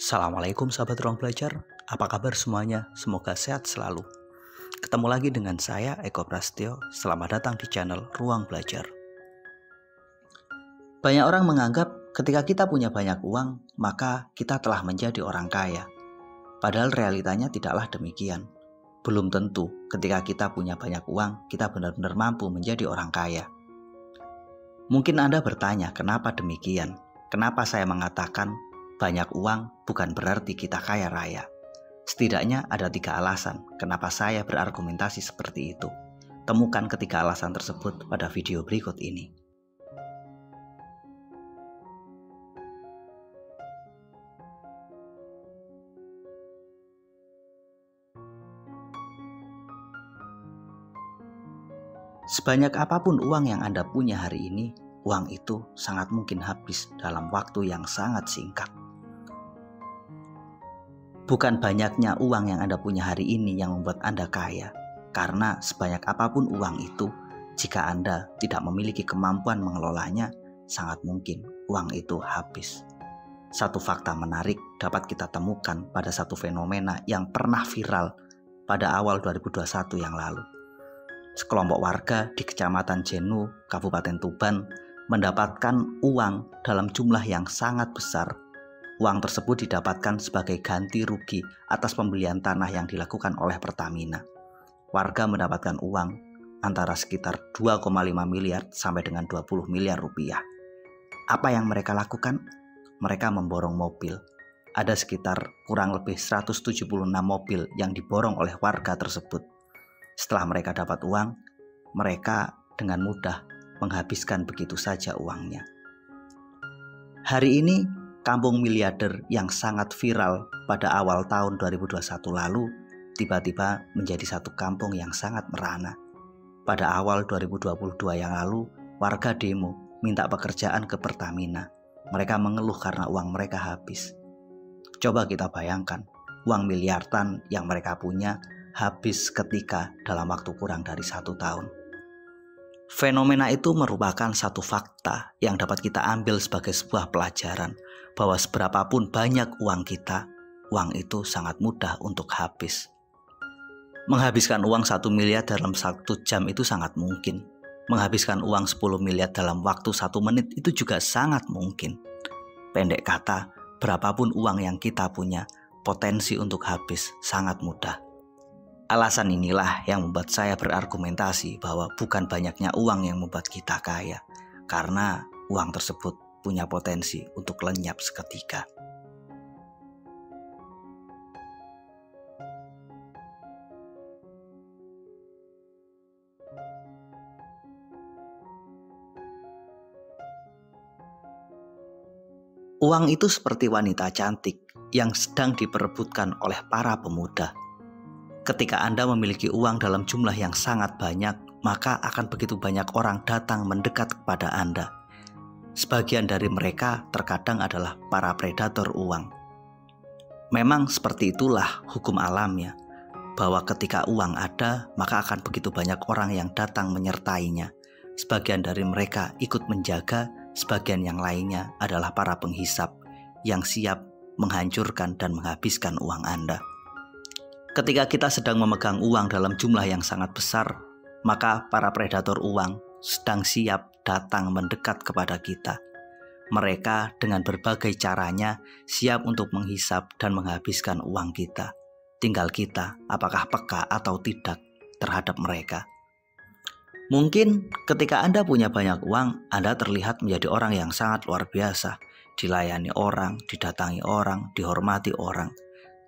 Assalamualaikum sahabat ruang belajar, apa kabar semuanya? Semoga sehat selalu. Ketemu lagi dengan saya Eko Prasetyo, selamat datang di channel Ruang Belajar. Banyak orang menganggap ketika kita punya banyak uang, maka kita telah menjadi orang kaya. Padahal realitanya tidaklah demikian. Belum tentu ketika kita punya banyak uang, kita benar-benar mampu menjadi orang kaya. Mungkin Anda bertanya, kenapa demikian? Kenapa saya mengatakan banyak uang bukan berarti kita kaya raya? Setidaknya ada 3 alasan kenapa saya berargumentasi seperti itu. Temukan ketiga alasan tersebut pada video berikut ini. Sebanyak apapun uang yang Anda punya hari ini, uang itu sangat mungkin habis dalam waktu yang sangat singkat. Bukan banyaknya uang yang Anda punya hari ini yang membuat Anda kaya, karena sebanyak apapun uang itu, jika Anda tidak memiliki kemampuan mengelolanya, sangat mungkin uang itu habis. Satu fakta menarik dapat kita temukan pada satu fenomena yang pernah viral pada awal 2021 yang lalu. Sekelompok warga di Kecamatan Jenu, Kabupaten Tuban, mendapatkan uang dalam jumlah yang sangat besar. Uang tersebut didapatkan sebagai ganti rugi atas pembelian tanah yang dilakukan oleh Pertamina. Warga mendapatkan uang antara sekitar 2,5 miliar sampai dengan 20 miliar rupiah. Apa yang mereka lakukan? Mereka memborong mobil. Ada sekitar kurang lebih 176 mobil yang diborong oleh warga tersebut. Setelah mereka dapat uang, mereka dengan mudah menghabiskan begitu saja uangnya. Hari ini, kampung miliarder yang sangat viral pada awal tahun 2021 lalu tiba-tiba menjadi satu kampung yang sangat merana. Pada awal 2022 yang lalu, warga demo minta pekerjaan ke Pertamina. Mereka mengeluh karena uang mereka habis. Coba kita bayangkan, uang miliaran yang mereka punya habis ketika dalam waktu kurang dari 1 tahun. Fenomena itu merupakan satu fakta yang dapat kita ambil sebagai sebuah pelajaran bahwa seberapapun banyak uang kita, uang itu sangat mudah untuk habis. Menghabiskan uang 1 miliar dalam 1 jam itu sangat mungkin. Menghabiskan uang 10 miliar dalam waktu 1 menit itu juga sangat mungkin. Pendek kata, berapapun uang yang kita punya, potensi untuk habis sangat mudah. Alasan inilah yang membuat saya berargumentasi bahwa bukan banyaknya uang yang membuat kita kaya, karena uang tersebut punya potensi untuk lenyap seketika. Uang itu seperti wanita cantik yang sedang diperebutkan oleh para pemuda. Ketika Anda memiliki uang dalam jumlah yang sangat banyak, maka akan begitu banyak orang datang mendekat kepada Anda. Sebagian dari mereka terkadang adalah para predator uang. Memang seperti itulah hukum alamnya, bahwa ketika uang ada, maka akan begitu banyak orang yang datang menyertainya. Sebagian dari mereka ikut menjaga, sebagian yang lainnya adalah para penghisap yang siap menghancurkan dan menghabiskan uang Anda. Ketika kita sedang memegang uang dalam jumlah yang sangat besar, maka para predator uang sedang siap datang mendekat kepada kita. Mereka dengan berbagai caranya siap untuk menghisap dan menghabiskan uang kita. Tinggal kita apakah peka atau tidak terhadap mereka. Mungkin ketika Anda punya banyak uang, Anda terlihat menjadi orang yang sangat luar biasa. Dilayani orang, didatangi orang, dihormati orang.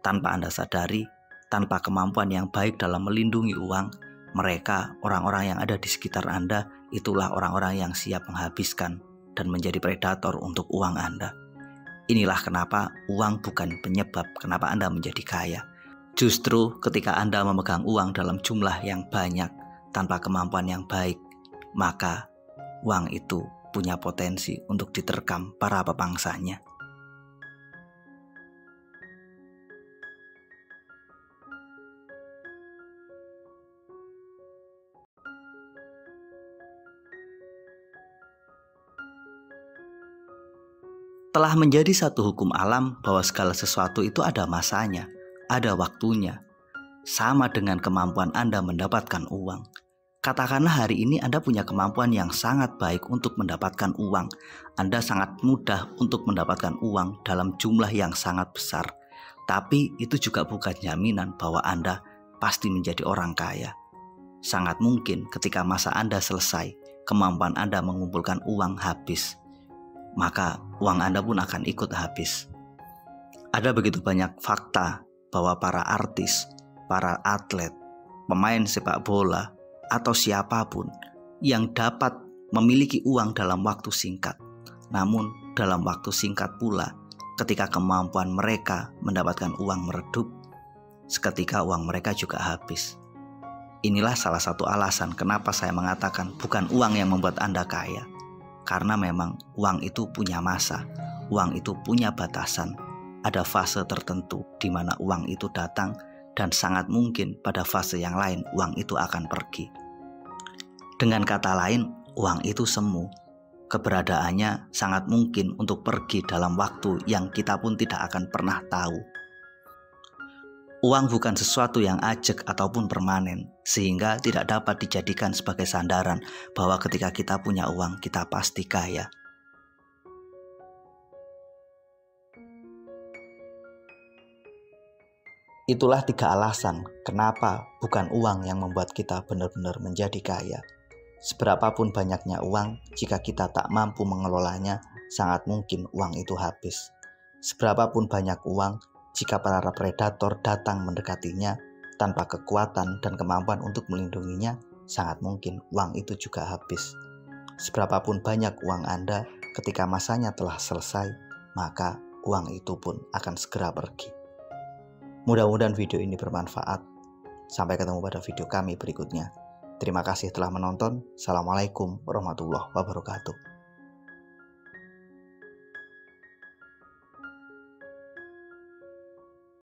Tanpa Anda sadari, tanpa kemampuan yang baik dalam melindungi uang, mereka, orang-orang yang ada di sekitar Anda, itulah orang-orang yang siap menghabiskan dan menjadi predator untuk uang Anda. Inilah kenapa uang bukan penyebab kenapa Anda menjadi kaya. Justru ketika Anda memegang uang dalam jumlah yang banyak, tanpa kemampuan yang baik, maka uang itu punya potensi untuk diterkam para pepangsanya. Telah menjadi satu hukum alam bahwa segala sesuatu itu ada masanya, ada waktunya. Sama dengan kemampuan Anda mendapatkan uang. Katakanlah hari ini Anda punya kemampuan yang sangat baik untuk mendapatkan uang. Anda sangat mudah untuk mendapatkan uang dalam jumlah yang sangat besar. Tapi itu juga bukan jaminan bahwa Anda pasti menjadi orang kaya. Sangat mungkin ketika masa Anda selesai, kemampuan Anda mengumpulkan uang habis. Maka uang Anda pun akan ikut habis. Ada begitu banyak fakta bahwa para artis, para atlet, pemain sepak bola, atau siapapun yang dapat memiliki uang dalam waktu singkat. Namun dalam waktu singkat pula, ketika kemampuan mereka mendapatkan uang meredup, seketika uang mereka juga habis. Inilah salah satu alasan kenapa saya mengatakan bukan uang yang membuat Anda kaya. Karena memang uang itu punya masa, uang itu punya batasan. Ada fase tertentu di mana uang itu datang dan sangat mungkin pada fase yang lain uang itu akan pergi. Dengan kata lain, uang itu semu. Keberadaannya sangat mungkin untuk pergi dalam waktu yang kita pun tidak akan pernah tahu. Uang bukan sesuatu yang ajek ataupun permanen, sehingga tidak dapat dijadikan sebagai sandaran bahwa ketika kita punya uang, kita pasti kaya. Itulah 3 alasan kenapa bukan uang yang membuat kita benar-benar menjadi kaya. Seberapapun banyaknya uang, jika kita tak mampu mengelolanya, sangat mungkin uang itu habis. Seberapapun banyak uang, jika para predator datang mendekatinya tanpa kekuatan dan kemampuan untuk melindunginya, sangat mungkin uang itu juga habis. Seberapapun banyak uang Anda, ketika masanya telah selesai, maka uang itu pun akan segera pergi. Mudah-mudahan video ini bermanfaat. Sampai ketemu pada video kami berikutnya. Terima kasih telah menonton. Assalamualaikum warahmatullahi wabarakatuh.